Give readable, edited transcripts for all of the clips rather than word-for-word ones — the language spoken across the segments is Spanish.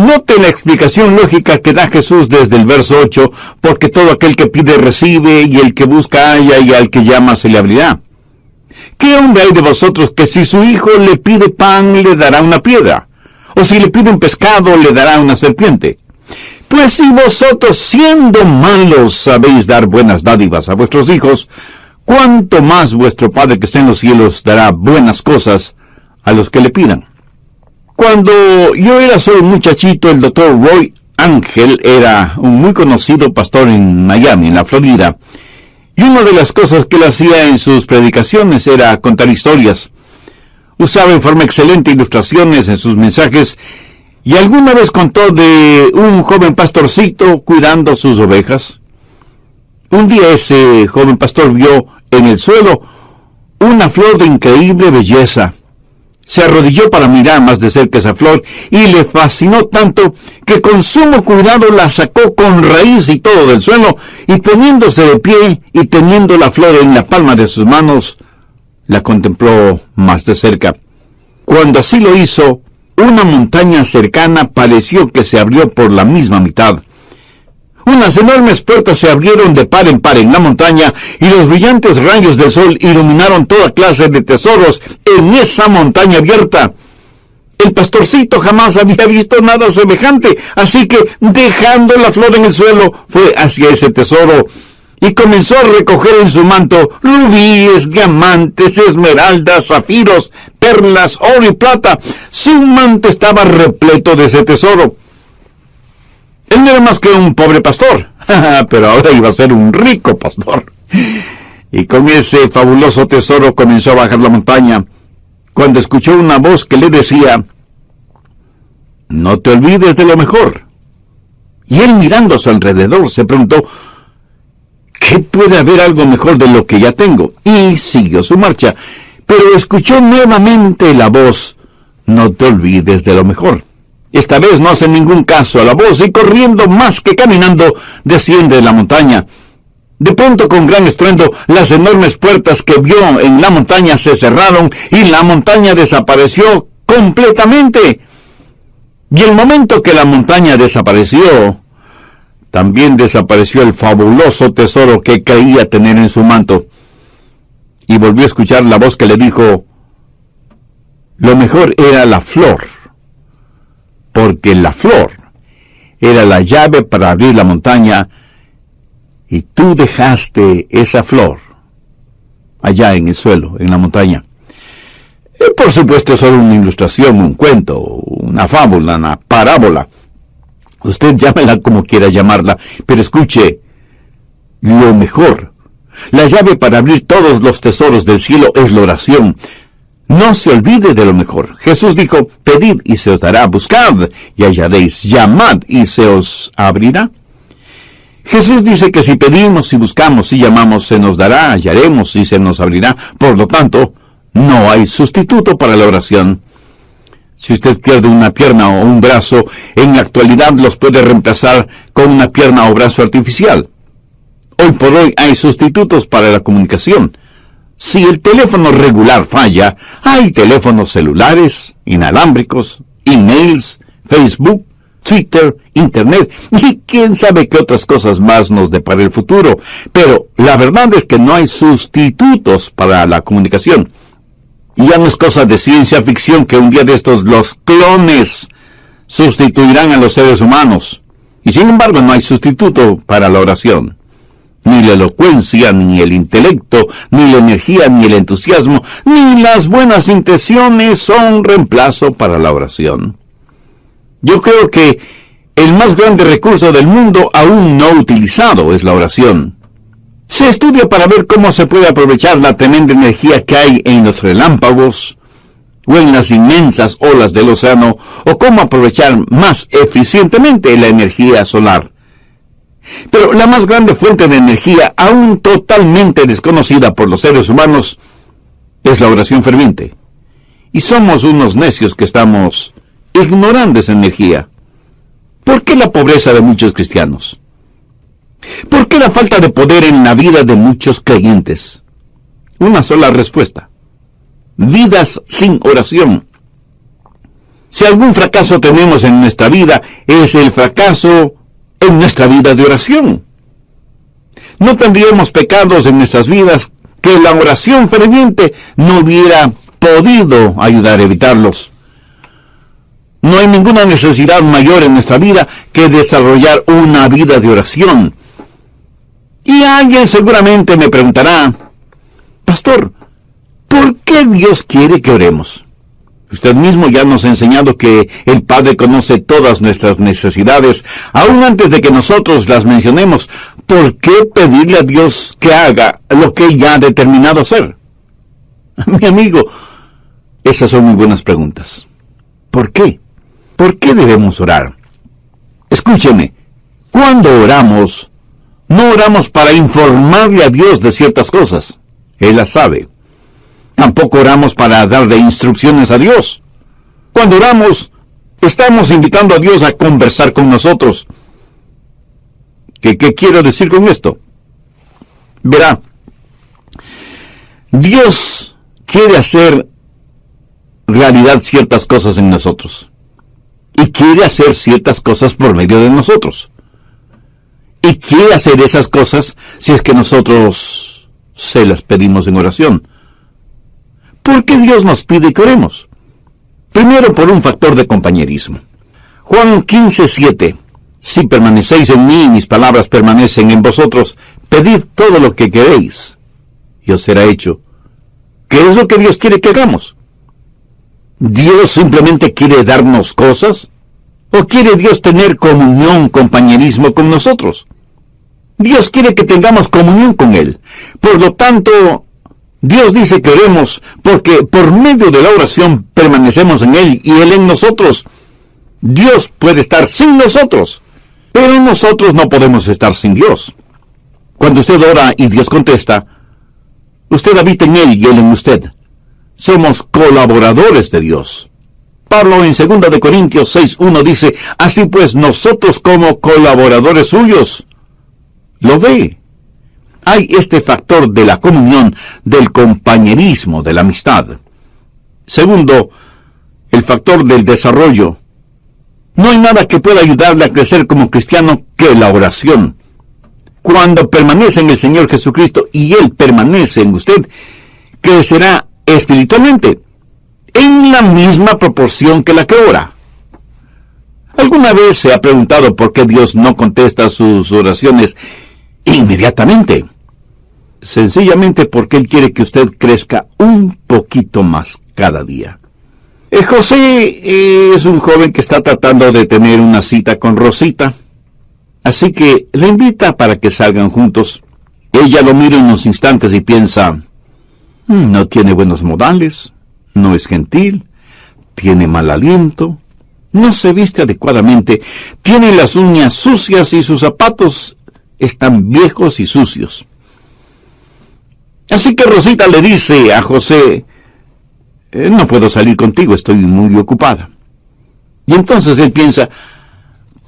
Note la explicación lógica que da Jesús desde el verso 8, porque todo aquel que pide recibe, y el que busca halla, y al que llama se le abrirá. ¿Qué hombre hay de vosotros que si su hijo le pide pan, le dará una piedra? ¿O si le pide un pescado, le dará una serpiente? Pues si vosotros, siendo malos, sabéis dar buenas dádivas a vuestros hijos, ¿cuánto más vuestro Padre que está en los cielos dará buenas cosas a los que le pidan? Cuando yo era solo un muchachito, el doctor Roy Ángel era un muy conocido pastor en Miami, en la Florida. Y una de las cosas que él hacía en sus predicaciones era contar historias. Usaba en forma excelente ilustraciones en sus mensajes, y alguna vez contó de un joven pastorcito cuidando sus ovejas. Un día ese joven pastor vio en el suelo una flor de increíble belleza. Se arrodilló para mirar más de cerca esa flor y le fascinó tanto que con sumo cuidado la sacó con raíz y todo del suelo, y poniéndose de pie y teniendo la flor en la palma de sus manos, la contempló más de cerca. Cuando así lo hizo, una montaña cercana pareció que se abrió por la misma mitad. Unas enormes puertas se abrieron de par en par en la montaña, y los brillantes rayos del sol iluminaron toda clase de tesoros en esa montaña abierta. El pastorcito jamás había visto nada semejante, así que, dejando la flor en el suelo, fue hacia ese tesoro y comenzó a recoger en su manto rubíes, diamantes, esmeraldas, zafiros, perlas, oro y plata. Su manto estaba repleto de ese tesoro. Él no era más que un pobre pastor, pero ahora iba a ser un rico pastor. Y con ese fabuloso tesoro comenzó a bajar la montaña, cuando escuchó una voz que le decía: «No te olvides de lo mejor». Y él, mirando a su alrededor, se preguntó: ¿qué puede haber algo mejor de lo que ya tengo? Y siguió su marcha, pero escuchó nuevamente la voz: «No te olvides de lo mejor». Esta vez no hace ningún caso a la voz, y corriendo más que caminando, desciende de la montaña. De pronto, con gran estruendo, las enormes puertas que vio en la montaña se cerraron, y la montaña desapareció completamente. Y el momento que la montaña desapareció, también desapareció el fabuloso tesoro que creía tener en su manto. Y volvió a escuchar la voz que le dijo: lo mejor era la flor, porque la flor era la llave para abrir la montaña, y tú dejaste esa flor allá en el suelo, en la montaña. Por supuesto, es solo una ilustración, un cuento, una fábula, una parábola. Usted llámela como quiera llamarla, pero escuche, lo mejor, la llave para abrir todos los tesoros del cielo es la oración. No se olvide de lo mejor. Jesús dijo: pedid y se os dará, buscad y hallaréis, llamad y se os abrirá. Jesús dice que si pedimos y buscamos y llamamos, se nos dará, hallaremos y se nos abrirá. Por lo tanto, no hay sustituto para la oración. Si usted pierde una pierna o un brazo, en la actualidad los puede reemplazar con una pierna o brazo artificial. Hoy por hoy hay sustitutos para la comunicación. Si el teléfono regular falla, hay teléfonos celulares, inalámbricos, emails, Facebook, Twitter, Internet, y quién sabe qué otras cosas más nos depara el futuro. Pero la verdad es que no hay sustitutos para la comunicación. Y ya no es cosa de ciencia ficción que un día de estos los clones sustituirán a los seres humanos. Y sin embargo no hay sustituto para la oración. Ni la elocuencia, ni el intelecto, ni la energía, ni el entusiasmo, ni las buenas intenciones son reemplazo para la oración. Yo creo que el más grande recurso del mundo aún no utilizado es la oración. Se estudia para ver cómo se puede aprovechar la tremenda energía que hay en los relámpagos o en las inmensas olas del océano, o cómo aprovechar más eficientemente la energía solar. Pero la más grande fuente de energía, aún totalmente desconocida por los seres humanos, es la oración ferviente. Y somos unos necios que estamos ignorando esa energía. ¿Por qué la pobreza de muchos cristianos? ¿Por qué la falta de poder en la vida de muchos creyentes? Una sola respuesta: vidas sin oración. Si algún fracaso tenemos en nuestra vida, es el fracaso en nuestra vida de oración. No tendríamos pecados en nuestras vidas que la oración ferviente no hubiera podido ayudar a evitarlos. No hay ninguna necesidad mayor en nuestra vida que desarrollar una vida de oración. Y alguien seguramente me preguntará, pastor, ¿por qué Dios quiere que oremos? Usted mismo ya nos ha enseñado que el Padre conoce todas nuestras necesidades, aún antes de que nosotros las mencionemos. ¿Por qué pedirle a Dios que haga lo que Él ya ha determinado hacer? Mi amigo, esas son muy buenas preguntas. ¿Por qué? ¿Por qué debemos orar? Escúcheme, cuando oramos, no oramos para informarle a Dios de ciertas cosas. Él las sabe. Tampoco oramos para darle instrucciones a Dios. Cuando oramos, estamos invitando a Dios a conversar con nosotros. ¿Qué quiero decir con esto? Verá, Dios quiere hacer realidad ciertas cosas en nosotros. Y quiere hacer ciertas cosas por medio de nosotros. Y quiere hacer esas cosas si es que nosotros se las pedimos en oración. ¿Por qué Dios nos pide que oremos? Primero, por un factor de compañerismo. Juan 15:7. Si permanecéis en mí y mis palabras permanecen en vosotros, pedid todo lo que queréis, y os será hecho. ¿Qué es lo que Dios quiere que hagamos? ¿Dios simplemente quiere darnos cosas? ¿O quiere Dios tener comunión, compañerismo con nosotros? Dios quiere que tengamos comunión con Él. Por lo tanto, Dios dice que oremos porque por medio de la oración permanecemos en Él y Él en nosotros. Dios puede estar sin nosotros, pero nosotros no podemos estar sin Dios. Cuando usted ora y Dios contesta, usted habita en Él y Él en usted. Somos colaboradores de Dios. Pablo en 2 de Corintios 6:1 dice, así pues nosotros como colaboradores suyos. ¿Lo ve? Hay este factor de la comunión, del compañerismo, de la amistad. Segundo, el factor del desarrollo. No hay nada que pueda ayudarle a crecer como cristiano que la oración. Cuando permanece en el Señor Jesucristo y Él permanece en usted, crecerá espiritualmente en la misma proporción que la que ora. ¿Alguna vez se ha preguntado por qué Dios no contesta sus oraciones inmediatamente? Sencillamente porque Él quiere que usted crezca un poquito más cada día. José es un joven que está tratando de tener una cita con Rosita, así que le invita para que salgan juntos. Ella lo mira unos instantes y piensa, no tiene buenos modales, no es gentil, tiene mal aliento, no se viste adecuadamente, tiene las uñas sucias y sus zapatos están viejos y sucios. Así que Rosita le dice a José, no puedo salir contigo, estoy muy ocupada. Y entonces él piensa,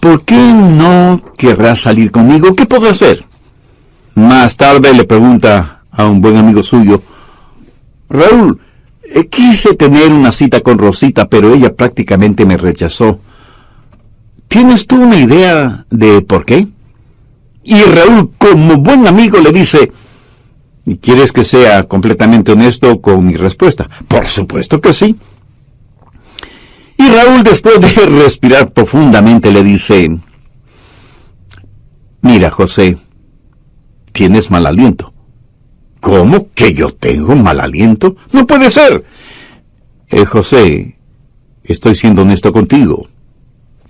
¿por qué no querrás salir conmigo? ¿Qué podrá hacer? Más tarde le pregunta a un buen amigo suyo, Raúl, quise tener una cita con Rosita, pero ella prácticamente me rechazó. ¿Tienes tú una idea de por qué? Y Raúl, como buen amigo, le dice, ¿quieres que sea completamente honesto con mi respuesta? Por supuesto que sí. Y Raúl, después de respirar profundamente, le dice, mira, José, tienes mal aliento. ¿Cómo que yo tengo mal aliento? No puede ser. José, estoy siendo honesto contigo.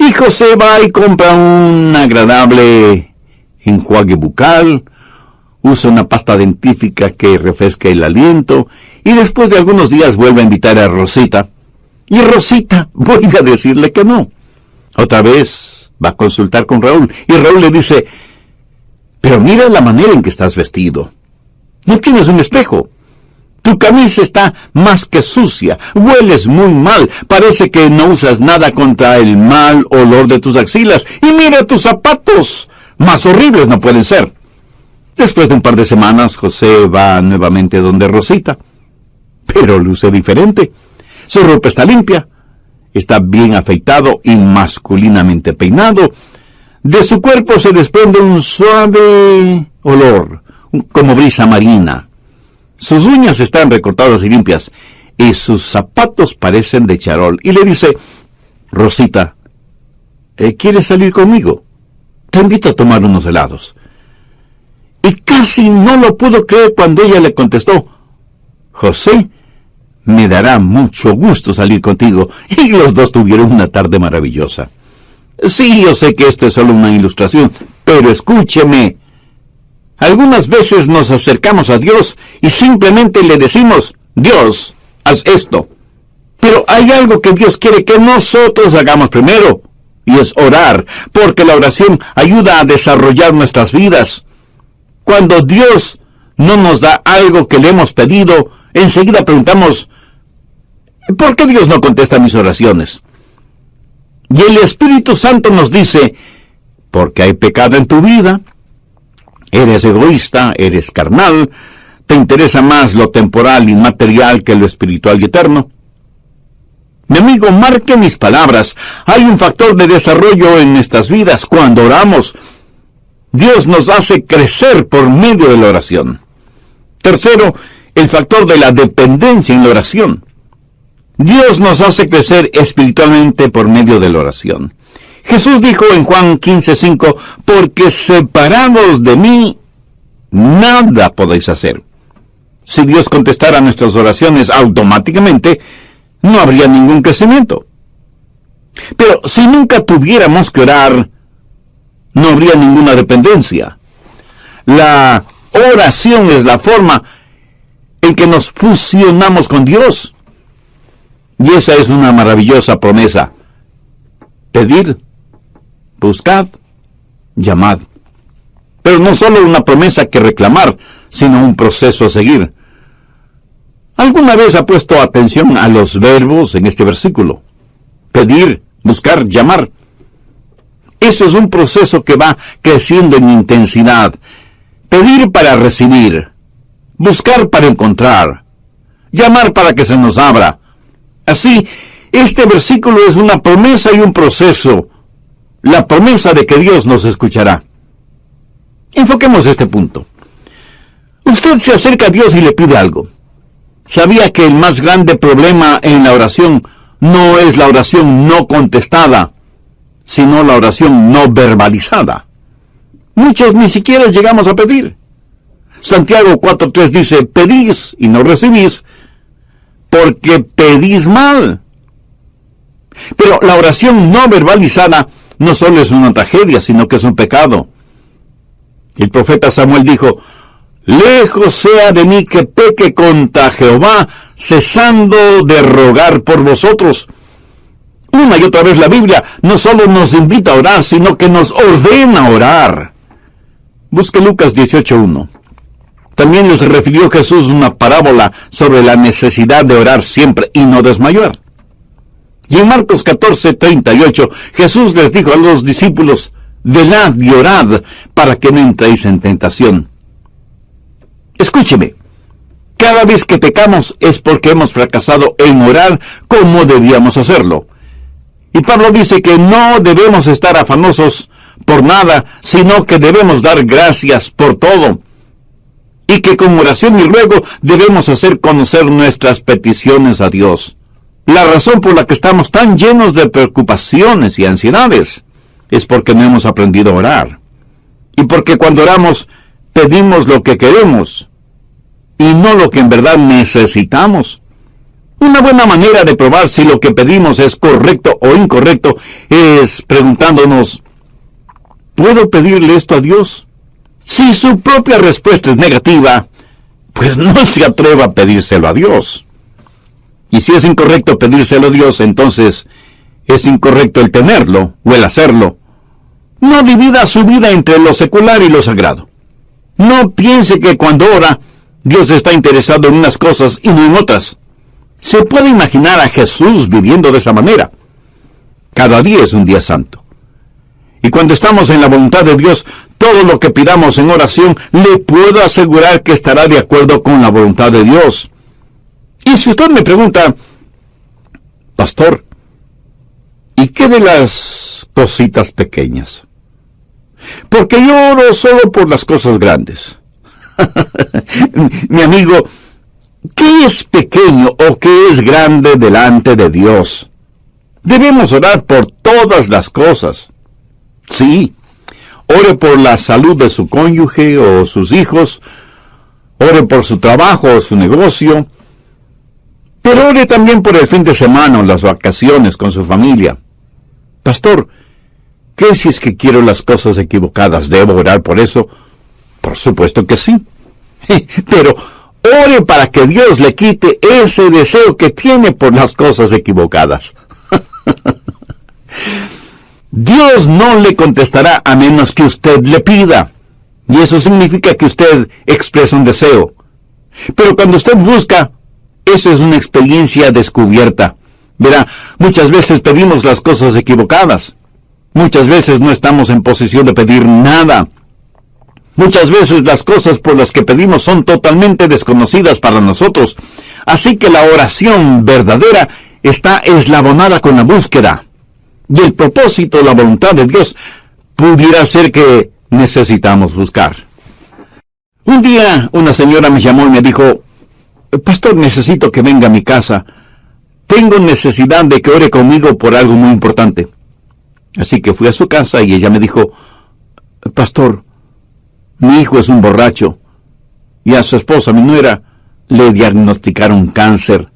Y José va y compra un agradable enjuague bucal, usa una pasta dentífrica que refresca el aliento, y después de algunos días vuelve a invitar a Rosita, y Rosita vuelve a decirle que no. Otra vez va a consultar con Raúl, y Raúl le dice, pero mira la manera en que estás vestido. No tienes un espejo. Tu camisa está más que sucia, hueles muy mal, parece que no usas nada contra el mal olor de tus axilas, y mira tus zapatos, más horribles no pueden ser. Después de un par de semanas, José va nuevamente donde Rosita, pero luce diferente. Su ropa está limpia, está bien afeitado y masculinamente peinado. De su cuerpo se desprende un suave olor, como brisa marina. Sus uñas están recortadas y limpias, y sus zapatos parecen de charol. Y le dice: Rosita, ¿quieres salir conmigo? Te invito a tomar unos helados. Y casi no lo pudo creer cuando ella le contestó: José, me dará mucho gusto salir contigo. Y los dos tuvieron una tarde maravillosa. Sí, yo sé que esto es solo una ilustración, pero escúcheme. Algunas veces nos acercamos a Dios y simplemente le decimos: Dios, haz esto. Pero hay algo que Dios quiere que nosotros hagamos primero, y es orar, porque la oración ayuda a desarrollar nuestras vidas. Cuando Dios no nos da algo que le hemos pedido, enseguida preguntamos: ¿por qué Dios no contesta mis oraciones? Y el Espíritu Santo nos dice: porque hay pecado en tu vida, eres egoísta, eres carnal, te interesa más lo temporal y material que lo espiritual y eterno. Mi amigo, marque mis palabras. Hay un factor de desarrollo en nuestras vidas cuando oramos. Dios nos hace crecer por medio de la oración. Tercero, el factor de la dependencia en la oración. Dios nos hace crecer espiritualmente por medio de la oración. Jesús dijo en Juan 15:5, porque separados de mí, nada podéis hacer. Si Dios contestara nuestras oraciones automáticamente, no habría ningún crecimiento. Pero si nunca tuviéramos que orar, no habría ninguna dependencia. La oración es la forma en que nos fusionamos con Dios. Y esa es una maravillosa promesa. Pedid, buscad, llamad. Pero no solo una promesa que reclamar, sino un proceso a seguir. ¿Alguna vez ha puesto atención a los verbos en este versículo? Pedir, buscar, llamar. Eso es un proceso que va creciendo en intensidad. Pedir para recibir, buscar para encontrar, llamar para que se nos abra. Así, este versículo es una promesa y un proceso. La promesa de que Dios nos escuchará. Enfoquemos este punto. Usted se acerca a Dios y le pide algo. ¿Sabía que el más grande problema en la oración no es la oración no contestada, sino la oración no verbalizada? Muchos ni siquiera llegamos a pedir. Santiago 4:3 dice: pedís y no recibís, porque pedís mal. Pero la oración no verbalizada no solo es una tragedia, sino que es un pecado. El profeta Samuel dijo: lejos sea de mí que peque contra Jehová, cesando de rogar por vosotros. Una y otra vez la Biblia no solo nos invita a orar, sino que nos ordena orar. Busque Lucas 18:1. También les refirió Jesús una parábola sobre la necesidad de orar siempre y no desmayar. Y en Marcos 14:38, Jesús les dijo a los discípulos: velad y orad para que no entréis en tentación. Escúcheme, cada vez que pecamos es porque hemos fracasado en orar como debíamos hacerlo. Y Pablo dice que no debemos estar afanosos por nada, sino que debemos dar gracias por todo. Y que con oración y ruego debemos hacer conocer nuestras peticiones a Dios. La razón por la que estamos tan llenos de preocupaciones y ansiedades es porque no hemos aprendido a orar. Y porque cuando oramos, pedimos lo que queremos y no lo que en verdad necesitamos. Una buena manera de probar si lo que pedimos es correcto o incorrecto es preguntándonos: ¿puedo pedirle esto a Dios? Si su propia respuesta es negativa, pues no se atreva a pedírselo a Dios. Y si es incorrecto pedírselo a Dios, entonces es incorrecto el tenerlo o el hacerlo. No divida su vida entre lo secular y lo sagrado. No piense que cuando ora, Dios está interesado en unas cosas y no en otras. Se puede imaginar a Jesús viviendo de esa manera. Cada día es un día santo. Y cuando estamos en la voluntad de Dios, todo lo que pidamos en oración, le puedo asegurar que estará de acuerdo con la voluntad de Dios. Y si usted me pregunta: pastor, ¿Y qué de las cositas pequeñas? Porque yo oro solo por las cosas grandes. Mi amigo, ¿qué es pequeño o qué es grande delante de Dios? Debemos orar por todas las cosas. Sí, ore por la salud de su cónyuge o sus hijos, ore por su trabajo o su negocio, pero ore también por el fin de semana o las vacaciones con su familia. Pastor, ¿qué si es que quiero las cosas equivocadas? ¿Debo orar por eso? Por supuesto que sí. Pero ore para que Dios le quite ese deseo que tiene por las cosas equivocadas. Dios no le contestará a menos que usted le pida. Y eso significa que usted expresa un deseo. Pero cuando usted busca, eso es una experiencia descubierta. Verá, muchas veces pedimos las cosas equivocadas. Muchas veces no estamos en posición de pedir nada. Muchas veces las cosas por las que pedimos son totalmente desconocidas para nosotros. Así que la oración verdadera está eslabonada con la búsqueda. Y el propósito, la voluntad de Dios, pudiera ser que necesitamos buscar. Un día una señora me llamó y me dijo, Pastor, necesito que venga a mi casa. Tengo necesidad de que ore conmigo por algo muy importante. Así que fui a su casa y ella me dijo, Pastor, mi hijo es un borracho y a su esposa, mi nuera, le diagnosticaron cáncer.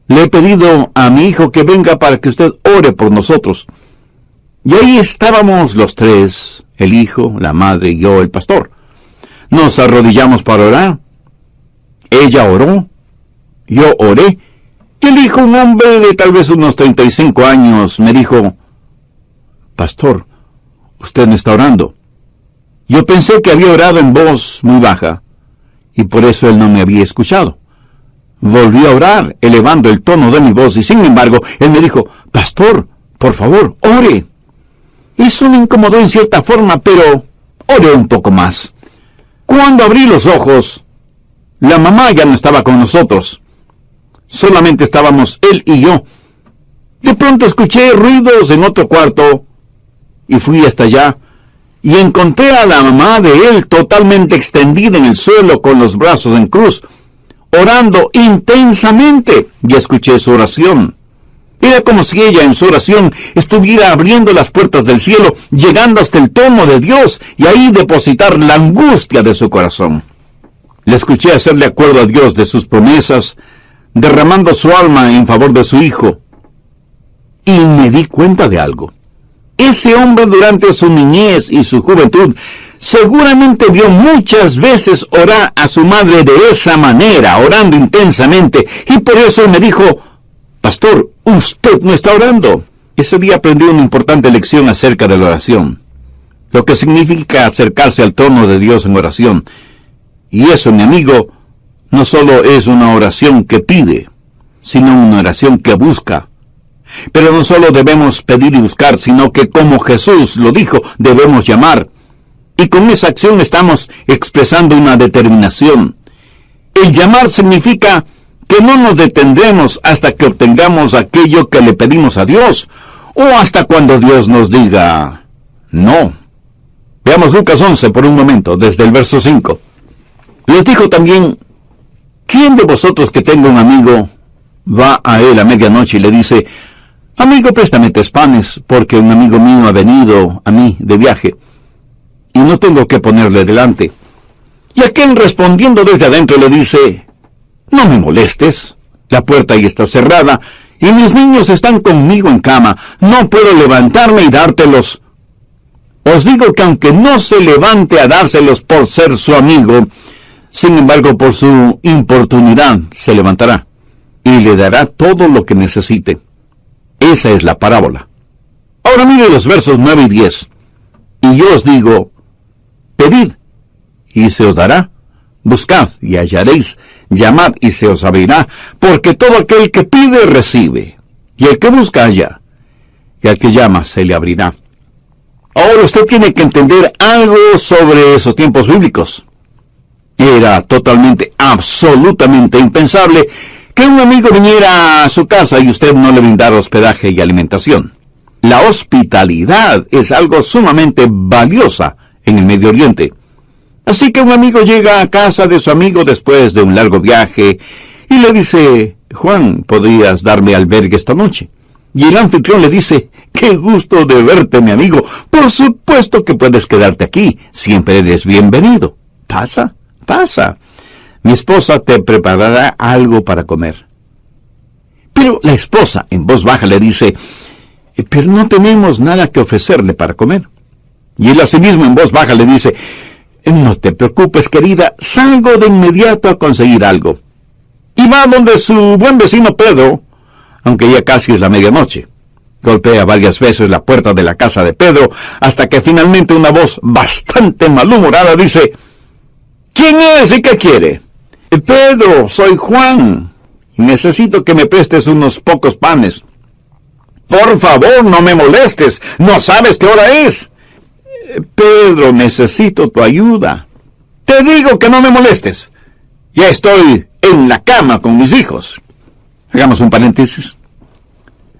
Le he pedido a mi hijo que venga para que usted ore por nosotros. Y ahí estábamos los tres, el hijo, la madre y yo, el pastor. Nos arrodillamos para orar. Ella oró, yo oré, y el hijo, un hombre de tal vez unos 35 años, me dijo, Pastor, usted no está orando. Yo pensé que había orado en voz muy baja, y por eso él no me había escuchado. Volví a orar, elevando el tono de mi voz, y sin embargo, él me dijo, Pastor, por favor, ore. Eso me incomodó en cierta forma, pero oré un poco más. Cuando abrí los ojos, la mamá ya no estaba con nosotros. Solamente estábamos él y yo. De pronto escuché ruidos en otro cuarto, y fui hasta allá, y encontré a la mamá de él totalmente extendida en el suelo con los brazos en cruz, orando intensamente, y escuché su oración. Era como si ella en su oración estuviera abriendo las puertas del cielo, llegando hasta el trono de Dios, y ahí depositar la angustia de su corazón. Le escuché hacerle acuerdo a Dios de sus promesas, derramando su alma en favor de su hijo. Y me di cuenta de algo. Ese hombre durante su niñez y su juventud seguramente vio muchas veces orar a su madre de esa manera, orando intensamente, y por eso me dijo, Pastor, usted no está orando. Ese día aprendí una importante lección acerca de la oración, lo que significa acercarse al trono de Dios en oración. Y eso, mi amigo, no solo es una oración que pide, sino una oración que busca. Pero no solo debemos pedir y buscar, sino que como Jesús lo dijo, debemos llamar. Y con esa acción estamos expresando una determinación. El llamar significa que no nos detendremos hasta que obtengamos aquello que le pedimos a Dios, o hasta cuando Dios nos diga no. Veamos Lucas 11 por un momento, desde el verso 5. Les dijo también, ¿quién de vosotros que tenga un amigo va a él a medianoche y le dice, Amigo, préstame 3 panes, porque un amigo mío ha venido a mí de viaje, y no tengo que ponerle delante? Y aquel respondiendo desde adentro le dice, No me molestes, la puerta ahí está cerrada, y mis niños están conmigo en cama, no puedo levantarme y dártelos. Os digo que aunque no se levante a dárselos por ser su amigo, sin embargo por su importunidad se levantará, y le dará todo lo que necesite. Esa es la parábola. Ahora mire los versos 9 y 10. Y yo os digo, pedid, y se os dará. Buscad, y hallaréis. Llamad, y se os abrirá. Porque todo aquel que pide, recibe. Y el que busca, halla. Y al que llama, se le abrirá. Ahora usted tiene que entender algo sobre esos tiempos bíblicos. Era totalmente, absolutamente impensable que un amigo viniera a su casa y usted no le brindara hospedaje y alimentación. La hospitalidad es algo sumamente valiosa en el Medio Oriente. Así que un amigo llega a casa de su amigo después de un largo viaje y le dice: Juan, ¿podrías darme albergue esta noche? Y el anfitrión le dice: qué gusto de verte, mi amigo. Por supuesto que puedes quedarte aquí. Siempre eres bienvenido. Pasa, pasa. Mi esposa te preparará algo para comer. Pero la esposa, en voz baja, le dice: pero no tenemos nada que ofrecerle para comer. Y él asimismo en voz baja le dice: no te preocupes, querida, salgo de inmediato a conseguir algo. Y va donde su buen vecino Pedro, aunque ya casi es la medianoche. Golpea varias veces la puerta de la casa de Pedro, hasta que finalmente una voz bastante malhumorada dice: ¿quién es y qué quiere? Pedro, soy Juan, y necesito que me prestes unos pocos panes. Por favor, no me molestes, ¿no sabes qué hora es? Pedro, necesito tu ayuda. Te digo que no me molestes. Ya estoy en la cama con mis hijos. Hagamos un paréntesis.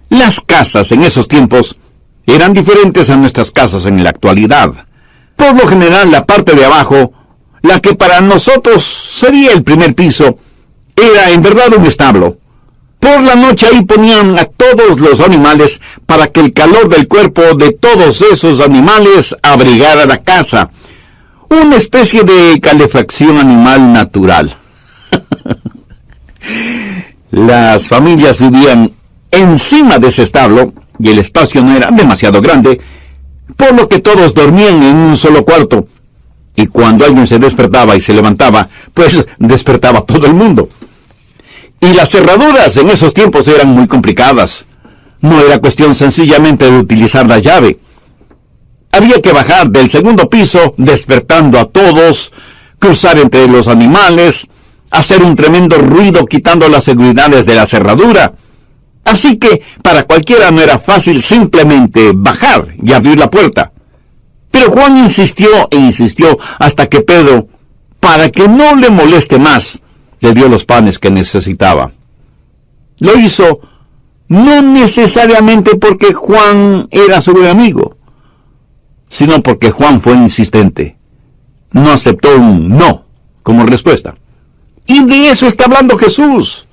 Las casas en esos tiempos eran diferentes a nuestras casas en la actualidad. Por lo general, la parte de abajo, la que para nosotros sería el primer piso, era en verdad un establo. Por la noche ahí ponían a todos los animales para que el calor del cuerpo de todos esos animales abrigara la casa. Una especie de calefacción animal natural. Las familias vivían encima de ese establo y el espacio no era demasiado grande, por lo que todos dormían en un solo cuarto. Y cuando alguien se despertaba y se levantaba, pues despertaba todo el mundo. Y las cerraduras en esos tiempos eran muy complicadas. No era cuestión sencillamente de utilizar la llave. Había que bajar del segundo piso, despertando a todos, cruzar entre los animales, hacer un tremendo ruido quitando las seguridades de la cerradura. Así que para cualquiera no era fácil simplemente bajar y abrir la puerta. Pero Juan insistió e insistió hasta que Pedro, para que no le moleste más, le dio los panes que necesitaba. Lo hizo no necesariamente porque Juan era su buen amigo, sino porque Juan fue insistente. No aceptó un no como respuesta. Y de eso está hablando Jesús,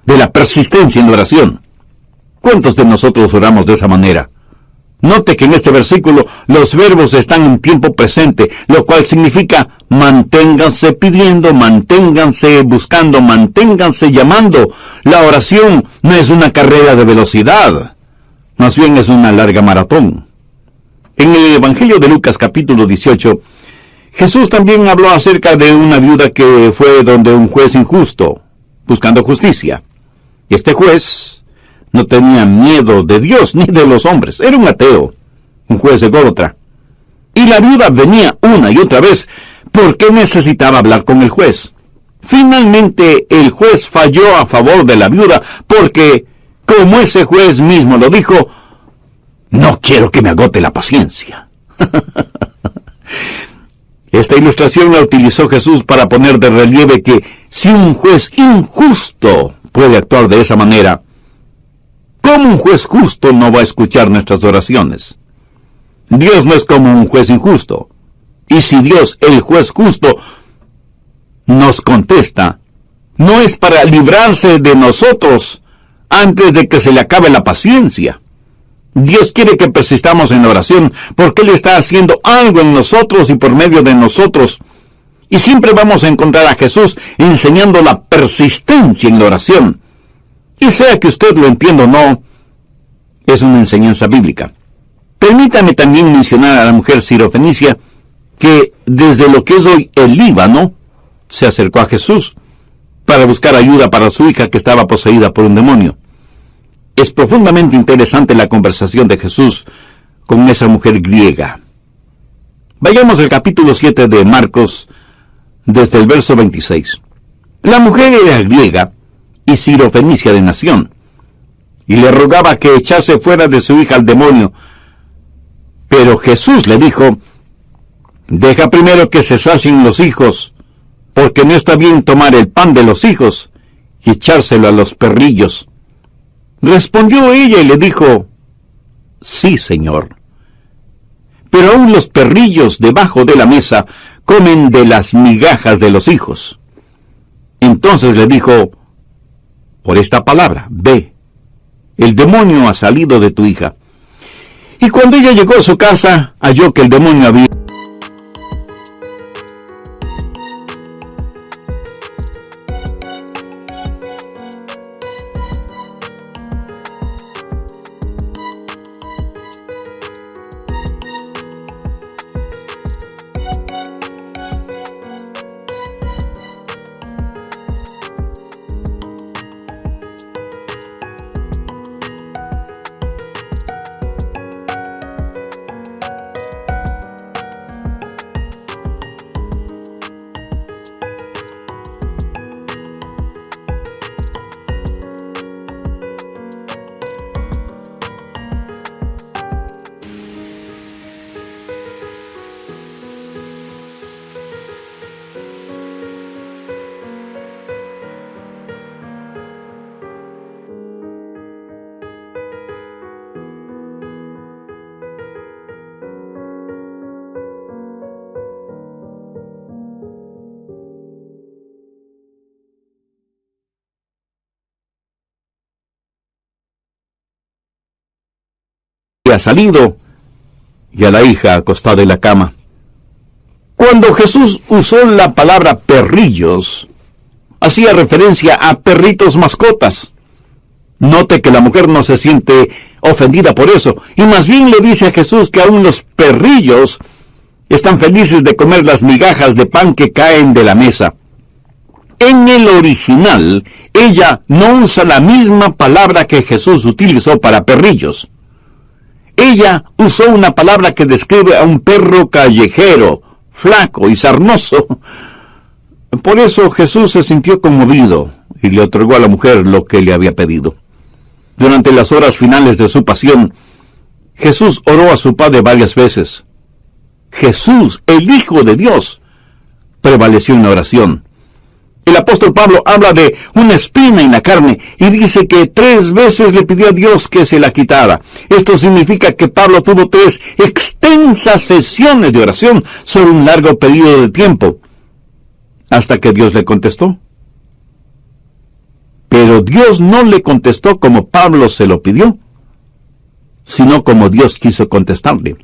de la persistencia en la oración. ¿Cuántos de nosotros oramos de esa manera? Note que en este versículo los verbos están en tiempo presente, lo cual significa manténganse pidiendo, manténganse buscando, manténganse llamando. La oración no es una carrera de velocidad, más bien es una larga maratón. En el Evangelio de Lucas capítulo 18, Jesús también habló acerca de una viuda que fue donde un juez injusto, buscando justicia. Este juez no tenía miedo de Dios ni de los hombres. Era un ateo, un juez ególatra. Y la viuda venía una y otra vez porque necesitaba hablar con el juez. Finalmente el juez falló a favor de la viuda porque, como ese juez mismo lo dijo, no quiero que me agote la paciencia. Esta ilustración la utilizó Jesús para poner de relieve que si un juez injusto puede actuar de esa manera, ¿cómo un juez justo no va a escuchar nuestras oraciones? Dios no es como un juez injusto. Y si Dios, el juez justo, nos contesta, no es para librarse de nosotros antes de que se le acabe la paciencia. Dios quiere que persistamos en la oración porque Él está haciendo algo en nosotros y por medio de nosotros. Y siempre vamos a encontrar a Jesús enseñando la persistencia en la oración. Y sea que usted lo entienda o no, es una enseñanza bíblica. Permítame también mencionar a la mujer sirofenicia que desde lo que es hoy el Líbano se acercó a Jesús para buscar ayuda para su hija que estaba poseída por un demonio. Es profundamente interesante la conversación de Jesús con esa mujer griega. Vayamos al capítulo 7 de Marcos, desde el verso 26. La mujer era griega y sirofenicia de nación, y le rogaba que echase fuera de su hija al demonio. Pero Jesús le dijo: deja primero que se sacien los hijos, porque no está bien tomar el pan de los hijos y echárselo a los perrillos. Respondió ella y le dijo: sí, Señor. Pero aún los perrillos debajo de la mesa comen de las migajas de los hijos. Entonces le dijo, por esta palabra, ve, el demonio ha salido de tu hija. Y cuando ella llegó a su casa, halló que el demonio había salido y a la hija acostada en la cama. Cuando Jesús usó la palabra perrillos, hacía referencia a perritos mascotas. Note que la mujer no se siente ofendida por eso, y más bien le dice a Jesús que aún los perrillos están felices de comer las migajas de pan que caen de la mesa. En el original, ella no usa la misma palabra que Jesús utilizó para perrillos. Ella usó una palabra que describe a un perro callejero, flaco y sarnoso. Por eso Jesús se sintió conmovido y le otorgó a la mujer lo que le había pedido. Durante las horas finales de su pasión, Jesús oró a su Padre varias veces. Jesús, el Hijo de Dios, prevaleció en la oración. El apóstol Pablo habla de una espina en la carne y dice que 3 veces le pidió a Dios que se la quitara. Esto significa que Pablo tuvo 3 extensas sesiones de oración sobre un largo periodo de tiempo, hasta que Dios le contestó. Pero Dios no le contestó como Pablo se lo pidió, sino como Dios quiso contestarle.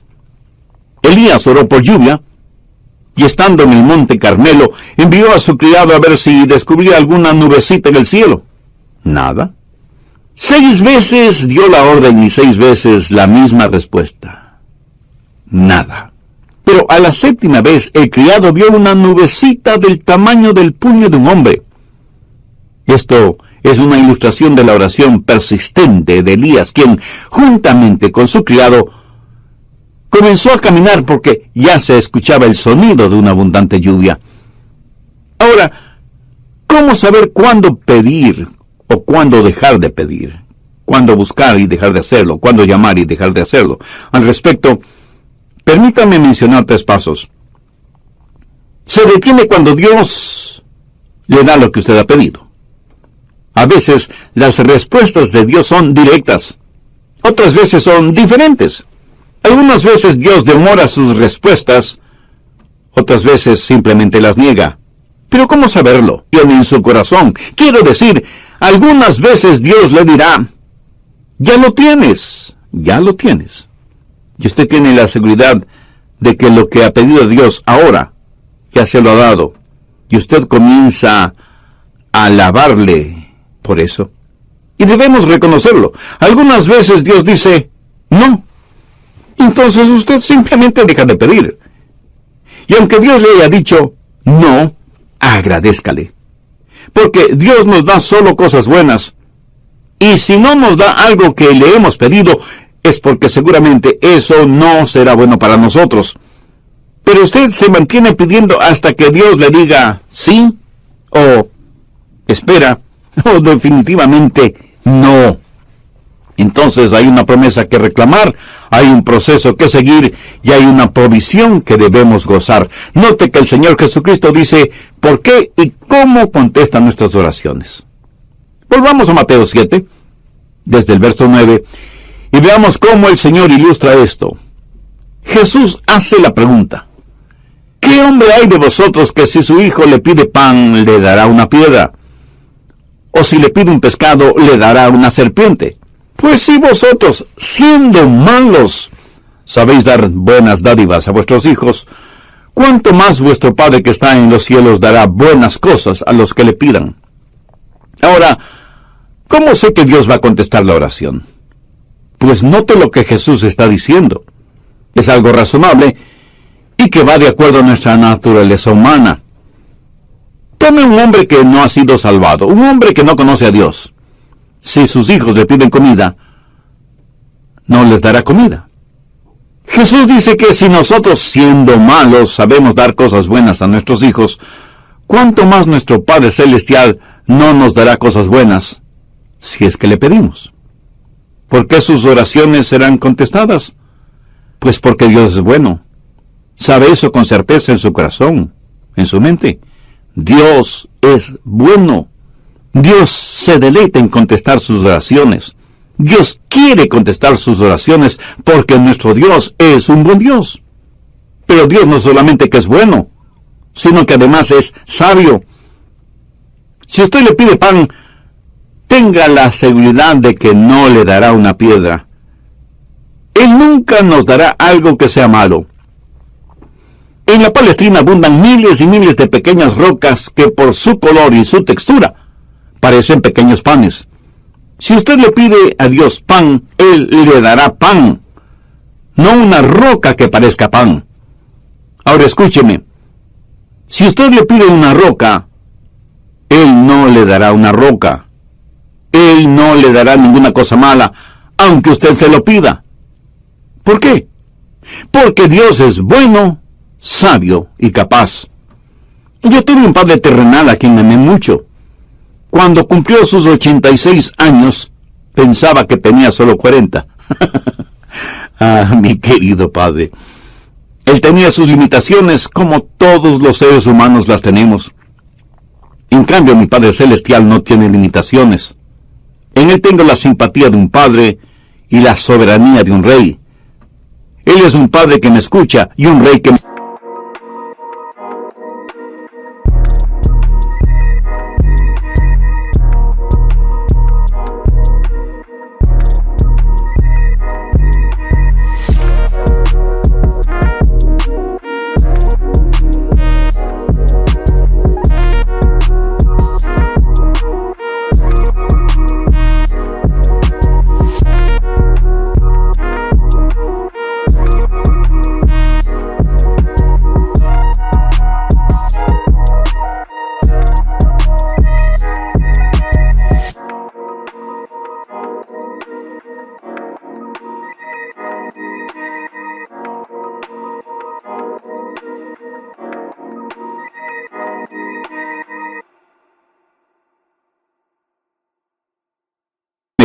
Elías oró por lluvia, y estando en el monte Carmelo, envió a su criado a ver si descubría alguna nubecita en el cielo. Nada. 6 veces dio la orden y 6 veces la misma respuesta. Nada. Pero a la 7ª vez el criado vio una nubecita del tamaño del puño de un hombre. Esto es una ilustración de la oración persistente de Elías, quien, juntamente con su criado, comenzó a caminar porque ya se escuchaba el sonido de una abundante lluvia. Ahora, ¿cómo saber cuándo pedir o cuándo dejar de pedir? ¿Cuándo buscar y dejar de hacerlo? ¿Cuándo llamar y dejar de hacerlo? Al respecto, permítame mencionar 3 pasos. Se detiene cuando Dios le da lo que usted ha pedido. A veces las respuestas de Dios son directas. Otras veces son diferentes. Algunas veces Dios demora sus respuestas, otras veces simplemente las niega. Pero ¿cómo saberlo? Tiene en su corazón. Quiero decir, algunas veces Dios le dirá, ya lo tienes. Y usted tiene la seguridad de que lo que ha pedido Dios ahora, ya se lo ha dado. Y usted comienza a alabarle por eso. Y debemos reconocerlo. Algunas veces Dios dice, no. Entonces usted simplemente deja de pedir. Y aunque Dios le haya dicho no, agradézcale. Porque Dios nos da solo cosas buenas. Y si no nos da algo que le hemos pedido, es porque seguramente eso no será bueno para nosotros. Pero usted se mantiene pidiendo hasta que Dios le diga sí, o espera, o definitivamente no. Entonces hay una promesa que reclamar, hay un proceso que seguir y hay una provisión que debemos gozar. Note que el Señor Jesucristo dice por qué y cómo contesta nuestras oraciones. Volvamos a Mateo 7, desde el verso 9. Y veamos cómo el Señor ilustra esto. Jesús hace la pregunta: ¿qué hombre hay de vosotros que si su hijo le pide pan, le dará una piedra? ¿O si le pide un pescado, le dará una serpiente? Pues si vosotros, siendo malos, sabéis dar buenas dádivas a vuestros hijos, ¿cuánto más vuestro Padre que está en los cielos dará buenas cosas a los que le pidan? Ahora, ¿cómo sé que Dios va a contestar la oración? Pues note lo que Jesús está diciendo. Es algo razonable y que va de acuerdo a nuestra naturaleza humana. Tome un hombre que no ha sido salvado, un hombre que no conoce a Dios. Si sus hijos le piden comida, no les dará comida. Jesús dice que si nosotros, siendo malos, sabemos dar cosas buenas a nuestros hijos, ¿cuánto más nuestro Padre Celestial no nos dará cosas buenas si es que le pedimos? ¿Por qué sus oraciones serán contestadas? Pues porque Dios es bueno. Sabe eso con certeza en su corazón, en su mente. Dios es bueno. Dios se deleita en contestar sus oraciones. Dios quiere contestar sus oraciones porque nuestro Dios es un buen Dios. Pero Dios no solamente que es bueno, sino que además es sabio. Si usted le pide pan, tenga la seguridad de que no le dará una piedra. Él nunca nos dará algo que sea malo. En la Palestina abundan miles y miles de pequeñas rocas que por su color y su textura parecen pequeños panes. Si usted le pide a Dios pan, Él le dará pan, no una roca que parezca pan. Ahora escúcheme, si usted le pide una roca, Él no le dará una roca. Él no le dará ninguna cosa mala, aunque usted se lo pida. ¿Por qué? Porque Dios es bueno, sabio y capaz. Yo tuve un padre terrenal a quien amé mucho. Cuando cumplió sus 86 años, pensaba que tenía solo 40. Ah, mi querido padre. Él tenía sus limitaciones como todos los seres humanos las tenemos. En cambio, mi Padre Celestial no tiene limitaciones. En Él tengo la simpatía de un padre y la soberanía de un rey. Él es un padre que me escucha y un rey que me...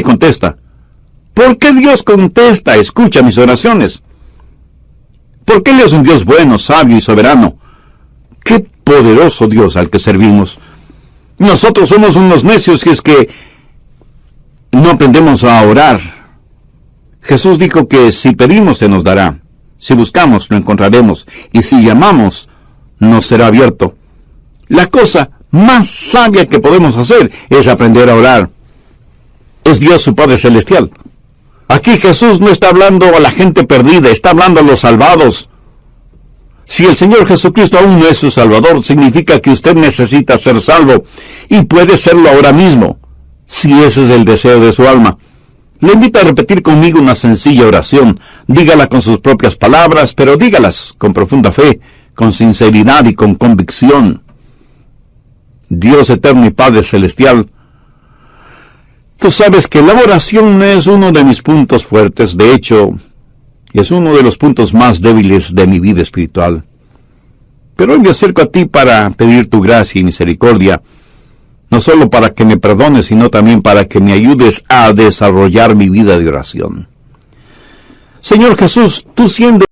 contesta. ¿Por qué Dios contesta, escucha mis oraciones? Porque Él es un Dios bueno, sabio y soberano. ¡Qué poderoso Dios al que servimos! Nosotros somos unos necios si es que no aprendemos a orar. Jesús dijo que si pedimos se nos dará, si buscamos lo encontraremos, y si llamamos nos será abierto. La cosa más sabia que podemos hacer es aprender a orar. Es Dios su Padre Celestial. Aquí Jesús no está hablando a la gente perdida, está hablando a los salvados. Si el Señor Jesucristo aún no es su Salvador, significa que usted necesita ser salvo, y puede serlo ahora mismo, si ese es el deseo de su alma. Le invito a repetir conmigo una sencilla oración. Dígala con sus propias palabras, pero dígalas con profunda fe, con sinceridad y con convicción. Dios eterno y Padre Celestial, tú sabes que la oración no es uno de mis puntos fuertes. De hecho, es uno de los puntos más débiles de mi vida espiritual. Pero hoy me acerco a ti para pedir tu gracia y misericordia, no solo para que me perdones, sino también para que me ayudes a desarrollar mi vida de oración. Señor Jesús, tú siendo